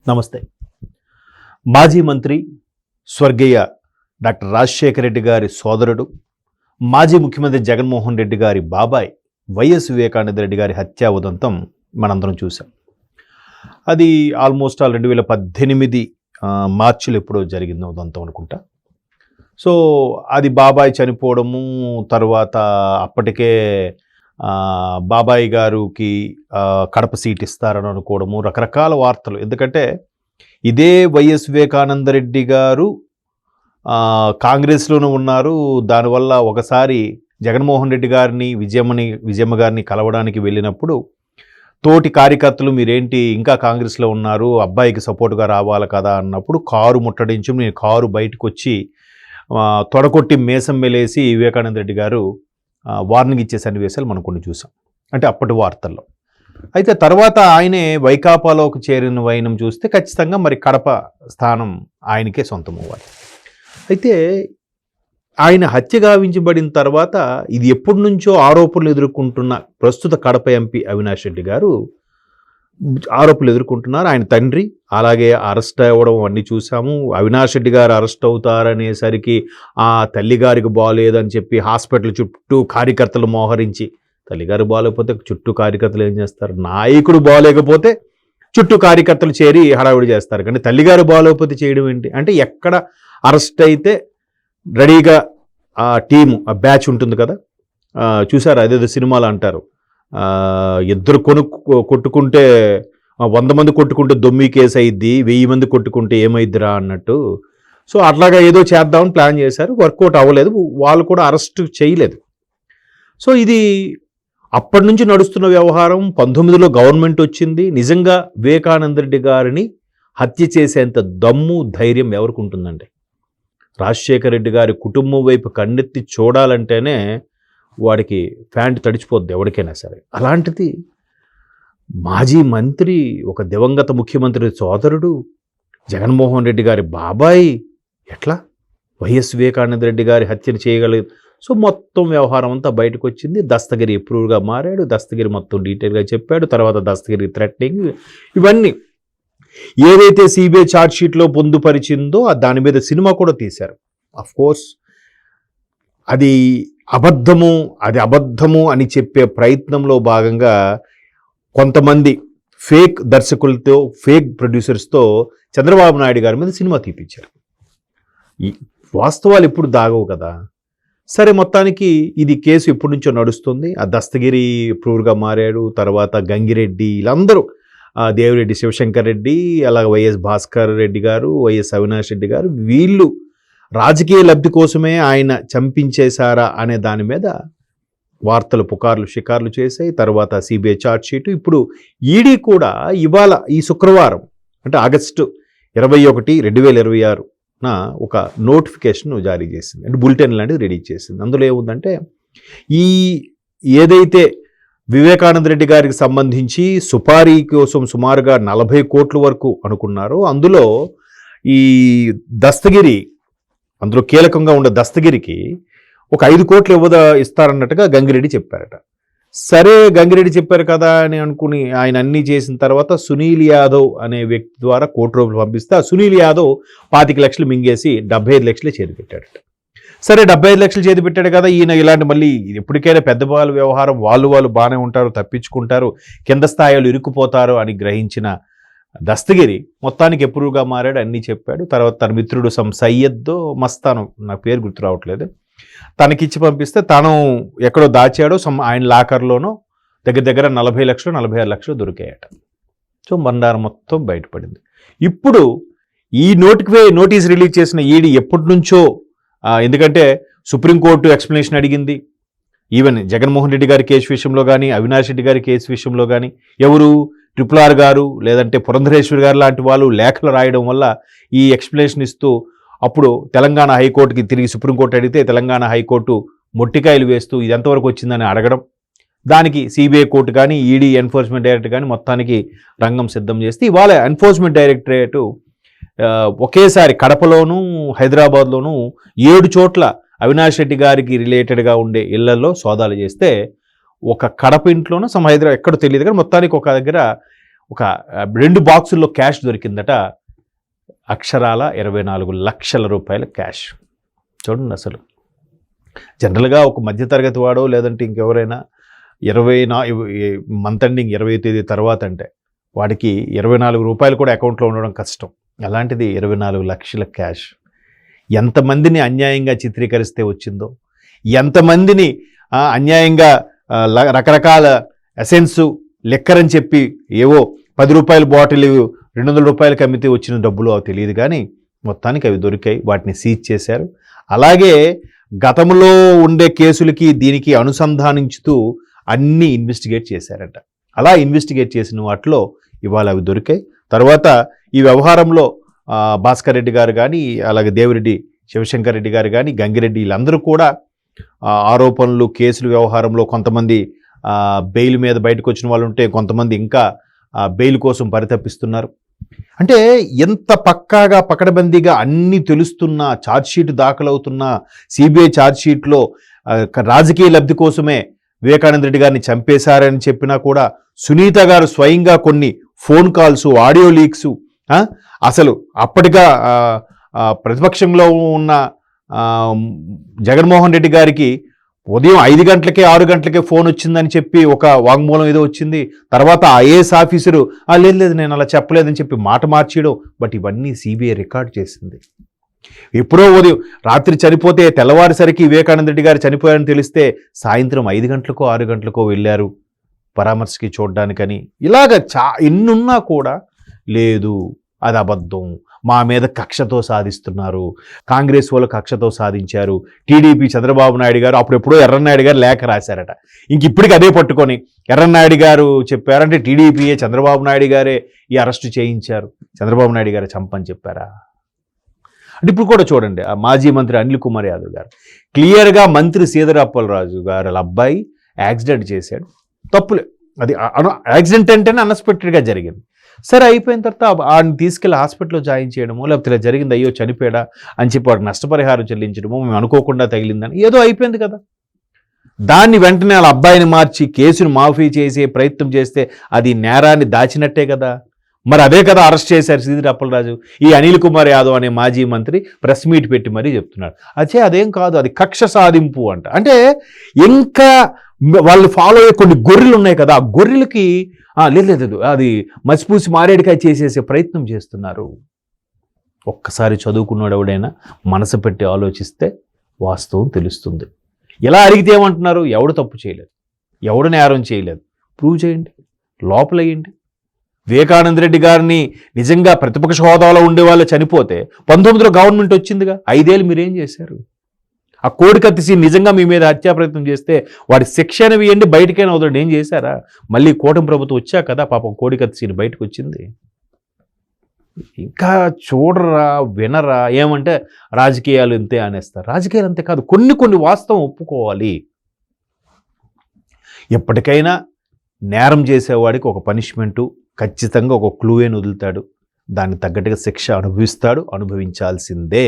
నమస్తే. మాజీ మంత్రి స్వర్గీయ డాక్టర్ రాజశేఖర రెడ్డి గారి సోదరుడు, మాజీ ముఖ్యమంత్రి జగన్మోహన్ రెడ్డి గారి బాబాయ్ వైఎస్ వివేకానంద రెడ్డి గారి హత్యా ఉదంతం మనందరం చూసాం. అది ఆల్మోస్ట్ 2018 మార్చిలో ఎప్పుడో జరిగిన ఉదంతం అనుకుంటా. సో అది బాబాయ్ చనిపోవడము, తర్వాత అప్పటికే బాబాయ్ గారికి కడప సీట్ ఇస్తారని అనుకోవడము, రకరకాల వార్తలు. ఎందుకంటే ఇదే వైఎస్ వివేకానంద రెడ్డి గారు కాంగ్రెస్లోనూ ఉన్నారు. దానివల్ల ఒకసారి జగన్మోహన్ రెడ్డి గారిని విజయమ్మ గారిని కలవడానికి వెళ్ళినప్పుడు తోటి కార్యకర్తలు మీరేంటి ఇంకా కాంగ్రెస్లో ఉన్నారు, అబ్బాయికి సపోర్ట్గా రావాలి కదా అన్నప్పుడు కారు ముట్టడించి నేను కారు బయటకు వచ్చి తొడకొట్టి మేసం మెలేసి వివేకానంద రెడ్డి గారు వార్నింగ్ ఇచ్చే సన్నివేశాలు మనం కొన్ని చూసాం, అంటే అప్పటి వార్తల్లో. అయితే తర్వాత ఆయనే వైకాపాలోకి చేరిన వైనం చూస్తే ఖచ్చితంగా మరి కడప స్థానం ఆయనకే సొంతం అవ్వాలి. అయితే ఆయన హత్య గావించబడిన తర్వాత ఇది ఎప్పటి నుంచో ఆరోపణలు ఎదుర్కొంటున్న ప్రస్తుత కడప ఎంపీ అవినాష్ రెడ్డి గారు ఆరోపణలు ఎదుర్కొంటున్నారు. ఆయన తండ్రి అలాగే అరెస్ట్ అవ్వడం అన్నీ చూసాము. అవినాష్ రెడ్డి గారు అరెస్ట్ అవుతారనేసరికి ఆ తల్లిగారికి బాగోలేదని చెప్పి హాస్పిటల్ చుట్టూ కార్యకర్తలు మోహరించి, తల్లిగారు బాగోలేకపోతే చుట్టూ కార్యకర్తలు ఏం చేస్తారు, నాయకుడు బాగోలేకపోతే చుట్టూ కార్యకర్తలు చేరి హడావిడి చేస్తారు. కానీ తల్లిగారు బాగోలేకపోతే చేయడం ఏంటి అంటే, ఎక్కడ అరెస్ట్ అయితే రెడీగా ఆ టీము ఆ బ్యాచ్ ఉంటుంది కదా, చూసారు అదేదో సినిమాలు అంటారు, ఇద్దరు కొట్టుకుంటే 100 మంది కొట్టుకుంటే దొమ్మి కేసు అయ్యిద్ది, 1000 మంది కొట్టుకుంటే ఏమైద్దిరా అన్నట్టు. సో అట్లాగా ఏదో చేద్దామని ప్లాన్ చేశారు, వర్కౌట్ అవ్వలేదు, వాళ్ళు కూడా అరెస్ట్ చేయలేదు. సో ఇది అప్పటి నుంచి నడుస్తున్న వ్యవహారం. 19లో గవర్నమెంట్ వచ్చింది. నిజంగా వివేకానంద రెడ్డి గారిని హత్య చేసేంత దమ్ము ధైర్యం ఎవరికి ఉంటుందండి? రాజశేఖర రెడ్డి గారి కుటుంబం వైపు కన్నెత్తి చూడాలంటేనే వాడికి ప్యాంట్ తడిచిపోద్ది ఎవరికైనా సరే. అలాంటిది మాజీ మంత్రి, ఒక దివంగత ముఖ్యమంత్రి సోదరుడు, జగన్మోహన్ రెడ్డి గారి బాబాయ్ ఎట్లా వైఎస్ వివేకానంద రెడ్డి గారి హత్యను చేయగలదు? సో మొత్తం వ్యవహారం అంతా బయటకు వచ్చింది. దస్తగిరి అప్రూవ్గా మారాడు, దస్తగిరి మొత్తం డీటెయిల్గా చెప్పాడు. తర్వాత దస్తగిరి థ్రెటనింగ్, ఇవన్నీ ఏదైతే సిబిఐ ఛార్జ్ షీట్లో పొందుపరిచిందో దాని మీద సినిమా కూడా తీశారు. అఫ్ కోర్స్ అది అబద్ధము అని చెప్పే ప్రయత్నంలో భాగంగా కొంతమంది ఫేక్ దర్శకులతో, ఫేక్ ప్రొడ్యూసర్స్తో చంద్రబాబు నాయుడు గారి మీద సినిమా తీపించారు. ఈ వాస్తవాలు ఎప్పుడు దాగవు కదా. సరే, మొత్తానికి ఇది కేసు ఎప్పటి నుంచో నడుస్తుంది. ఆ దస్తగిరి ప్రూవ్గా మారాడు, తర్వాత గంగిరెడ్డి, వీళ్ళందరూ, దేవిరెడ్డి శివశంకర్ రెడ్డి, అలాగే వైఎస్ భాస్కర్ రెడ్డి గారు, వైఎస్ అవినాష్ రెడ్డి గారు, వీళ్ళు రాజకీయ లబ్ధి కోసమే ఆయన చంపించేశారా అనే దాని మీద వార్తలు పుకార్లు షికార్లు చేశాయి. తర్వాత సిబిఐ ఛార్జ్ షీటు. ఇప్పుడు ఈడీ కూడా ఇవాళ ఈ శుక్రవారం అంటే ఆగస్టు 21, 2026 ఒక నోటిఫికేషన్ జారీ చేసింది, అంటే బులెటిన్ లాంటిది రెడీ చేసింది. అందులో ఏముందంటే, ఈ ఏదైతే వివేకానంద రెడ్డి గారికి సంబంధించి సుపారీ కోసం సుమారుగా 40 కోట్ల వరకు అనుకున్నారో, అందులో ఈ దస్తగిరి, అందులో కీలకంగా ఉన్న దస్తగిరికి ఒక 5 కోట్లు ఇస్తారన్నట్టుగా గంగిరెడ్డి చెప్పారట. సరే, గంగిరెడ్డి చెప్పారు కదా అని అనుకుని ఆయన అన్నీ చేసిన తర్వాత సునీల్ యాదవ్ అనే వ్యక్తి ద్వారా ₹1 కోటి పంపిస్తే ఆ సునీల్ యాదవ్ 25 లక్షలు మింగేసి 75 లక్షలే చేతి పెట్టాడట. సరే, 75 లక్షలు చేతి పెట్టాడు కదా ఈయన, ఇలాంటి మళ్ళీ ఎప్పటికైనా పెద్దవాళ్ళ వ్యవహారం, వాళ్ళు బాగానే ఉంటారు, తప్పించుకుంటారు, కింద స్థాయిలో ఇరుక్కుపోతారు అని గ్రహించిన దస్తగిరి మొత్తానికి ఎప్పుడుగా మారాడు, అన్నీ చెప్పాడు. తర్వాత తన మిత్రుడు సయ్యద్దో మస్తాను, నాకు పేరు గుర్తు రావట్లేదు, తనకిచ్చి పంపిస్తే తను ఎక్కడో దాచాడో ఆయన లాకర్లోనో దగ్గర 40 లక్షలు 46 లక్షలు దొరికాయట. సో బండారం మొత్తం బయటపడింది. ఇప్పుడు ఈ నోటీస్ రిలీజ్ చేసిన ఈడీ ఎప్పటి నుంచో, ఎందుకంటే సుప్రీంకోర్టు ఎక్స్ప్లెనేషన్ అడిగింది. ఈవెన్ జగన్మోహన్ రెడ్డి గారి కేసు విషయంలో కానీ, అవినాష్ రెడ్డి గారి కేసు విషయంలో కానీ, ఎవరు RRR గారు లేదంటే పురంధరేశ్వరి గారు లాంటి వాళ్ళు లేఖలు రాయడం వల్ల ఈ ఎక్స్ప్లెనేషన్ ఇస్తూ, అప్పుడు తెలంగాణ హైకోర్టుకి తిరిగి సుప్రీంకోర్టు అడిగితే తెలంగాణ హైకోర్టు మొట్టికాయలు వేస్తూ ఇది ఎంతవరకు వచ్చిందని అడగడం, దానికి సిబిఐ కోర్టు కానీ, ఈడీ ఎన్ఫోర్స్మెంట్ డైరెక్టర్ కానీ మొత్తానికి రంగం సిద్ధం చేస్తే ఇవాళ ఎన్ఫోర్స్మెంట్ డైరెక్టరేటు ఒకేసారి కడపలోనూ హైదరాబాద్లోనూ 7 చోట్ల అవినాష్ రెడ్డి గారికి రిలేటెడ్గా ఉండే ఇళ్లలో సోదాలు చేస్తే, ఒక కడప ఇంట్లోనూ హైదరాబాద్ ఎక్కడో తెలియదు కానీ మొత్తానికి ఒక దగ్గర ఒక 2 బాక్సుల్లో క్యాష్ దొరికిందట, అక్షరాల 24 లక్షల రూపాయల క్యాష్. చూడండి అసలు జనరల్గా ఒక మధ్యతరగతి వాడో లేదంటే ఇంకెవరైనా 24 మంత్ ఎండింగ్ 20వ తేదీ తర్వాత అంటే వాడికి 24 రూపాయలు కూడా అకౌంట్లో ఉండడం కష్టం. అలాంటిది 24 లక్షల క్యాష్. ఎంతమందిని అన్యాయంగా చిత్రీకరిస్తే వచ్చిందో, ఎంతమందిని అన్యాయంగా రకరకాల ఎసెన్సు లెక్కరని చెప్పి ఏవో 10 రూపాయల బాటిల్ 200 రూపాయలకి అమ్మితే వచ్చిన డబ్బులు అవి తెలియదు, కానీ మొత్తానికి అవి దొరికాయి, వాటిని సీజ్ చేశారు. అలాగే గతంలో ఉండే కేసులకి దీనికి అనుసంధానించుతూ అన్నీ ఇన్వెస్టిగేట్ చేశారట. అలా ఇన్వెస్టిగేట్ చేసిన వాటిలో ఇవాళ అవి దొరికాయి. తర్వాత ఈ వ్యవహారంలో భాస్కర్ రెడ్డి గారు కానీ, అలాగే దేవిరెడ్డి శివశంకర్ రెడ్డి గారు కానీ, గంగిరెడ్డి, వీళ్ళందరూ కూడా ఆరోపణలు కేసుల వ్యవహారంలో కొంతమంది బెయిల్ మీద బయటకు వచ్చిన వాళ్ళు ఉంటే, కొంతమంది ఇంకా బెయిల్ కోసం పరితపిస్తున్నారు. అంటే ఎంత పక్కాగా పకడ్బందీగా అన్నీ తెలుస్తున్నా, ఛార్జ్షీట్ దాఖలవుతున్నా, సిబిఐ ఛార్జ్షీట్లో రాజకీయ లబ్ధి కోసమే వివేకానంద రెడ్డి గారిని చంపేశారని చెప్పినా కూడా సునీత గారు స్వయంగా కొన్ని ఫోన్ కాల్స్, ఆడియో లీక్స్, అసలు అప్పటిగా ప్రతిపక్షంలో ఉన్న జగన్మోహన్ రెడ్డి గారికి ఉదయం 5 గంటలకే 6 గంటలకే ఫోన్ వచ్చిందని చెప్పి ఒక వాంగ్మూలం ఏదో వచ్చింది. తర్వాత ఐఏఎస్ ఆఫీసరు లేదు నేను అలా చెప్పలేదని చెప్పి మాట మార్చేయడం. బట్ ఇవన్నీ సిబిఐ రికార్డ్ చేసింది. ఎప్పుడో ఉదయం రాత్రి చనిపోతే తెల్లవారిసరికి వివేకానంద రెడ్డి గారు చనిపోయారని తెలిస్తే సాయంత్రం 5 గంటలకో 6 గంటలకో వెళ్ళారు పరామర్శకి చూడడానికని. ఇలాగ ఎన్నున్నా కూడా లేదు, అది అబద్ధం, మా మీద కక్షతో సాధిస్తున్నారు, కాంగ్రెస్ వాళ్ళు కక్షతో సాధించారు, టీడీపీ చంద్రబాబు నాయుడు గారు అప్పుడెప్పుడో ఎర్రన్నాయుడు గారు లేఖ రాశారట, ఇంక ఇప్పటికి అదే పట్టుకొని ఎర్రన్నాయుడు గారు చెప్పారంటే టీడీపీయే చంద్రబాబు నాయుడు గారే ఈ అరెస్టు చేయించారు, చంద్రబాబు నాయుడు గారు చంపని చెప్పారా? అంటే ఇప్పుడు కూడా చూడండి, ఆ మాజీ మంత్రి అనిల్ కుమార్ యాదవ్ గారు క్లియర్గా మంత్రి శ్రీధర్ అప్పలరాజు గారు వాళ్ళ అబ్బాయి యాక్సిడెంట్ చేశాడు, తప్పులే, అది యాక్సిడెంట్ అంటేనే అన్ఎక్స్పెక్టెడ్గా జరిగింది. సరే అయిపోయిన తర్వాత ఆయన తీసుకెళ్ళి హాస్పిటల్లో జాయిన్ చేయడమో, లేకపోతే ఇలా జరిగింది అయ్యో చనిపోయాడా అని చెప్పి వాడికి నష్టపరిహారం చెల్లించడమో, మేము అనుకోకుండా తగిలిందని ఏదో అయిపోయింది కదా. దాన్ని వెంటనే వాళ్ళ అబ్బాయిని మార్చి కేసును మాఫీ చేసే ప్రయత్నం చేస్తే అది నేరాన్ని దాచినట్టే కదా. మరి అదే కదా అరెస్ట్ చేశారు శ్రీధర్ అప్పలరాజు. ఈ అనిల్ కుమార్ యాదవ్ అనే మాజీ మంత్రి ప్రెస్ మీట్ పెట్టి మరీ చెప్తున్నాడు, అదేం కాదు, అది కక్ష సాధింపు అంట. అంటే ఇంకా వాళ్ళు ఫాలో అయ్యే కొన్ని గొర్రెలు ఉన్నాయి కదా, ఆ గొర్రెలకి లేదు అది మసిపూసి మారేడికాయ చేసేసే ప్రయత్నం చేస్తున్నారు. ఒక్కసారి చదువుకున్నాడు ఎవడైనా మనసు పెట్టి ఆలోచిస్తే వాస్తవం తెలుస్తుంది. ఎలా అడిగితే ఏమంటున్నారు, ఎవడు తప్పు చేయలేదు, ఎవడు నేరం చేయలేదు, ప్రూవ్ చేయండి, లోపలయ్యండి. వివేకానంద రెడ్డి గారిని నిజంగా ప్రతిపక్ష హోదాలో ఉండే వాళ్ళు చనిపోతే 19లో గవర్నమెంట్ వచ్చిందిగా, 5 ఏళ్ళు మీరేం చేశారు? ఆ కోడికత్తి సీన్ నిజంగా మీ మీద హత్యా ప్రయత్నం చేస్తే వాడి శిక్షణ వేయండి, బయటకైనా వదలండి. ఏం చేశారా? మళ్ళీ కూటమి ప్రభుత్వం వచ్చా కదా పాపం కోడికత్తి సీన్ బయటకు వచ్చింది. ఇంకా చూడరా, వినరా, ఏమంటే రాజకీయాలు ఇంతే అనేస్తారు. రాజకీయాలు అంతే కాదు, కొన్ని వాస్తవం ఒప్పుకోవాలి. ఎప్పటికైనా నేరం చేసేవాడికి ఒక పనిష్మెంటు, ఖచ్చితంగా ఒక క్లూయేని వదులుతాడు, దానికి తగ్గట్టుగా శిక్ష అనుభవించాల్సిందే.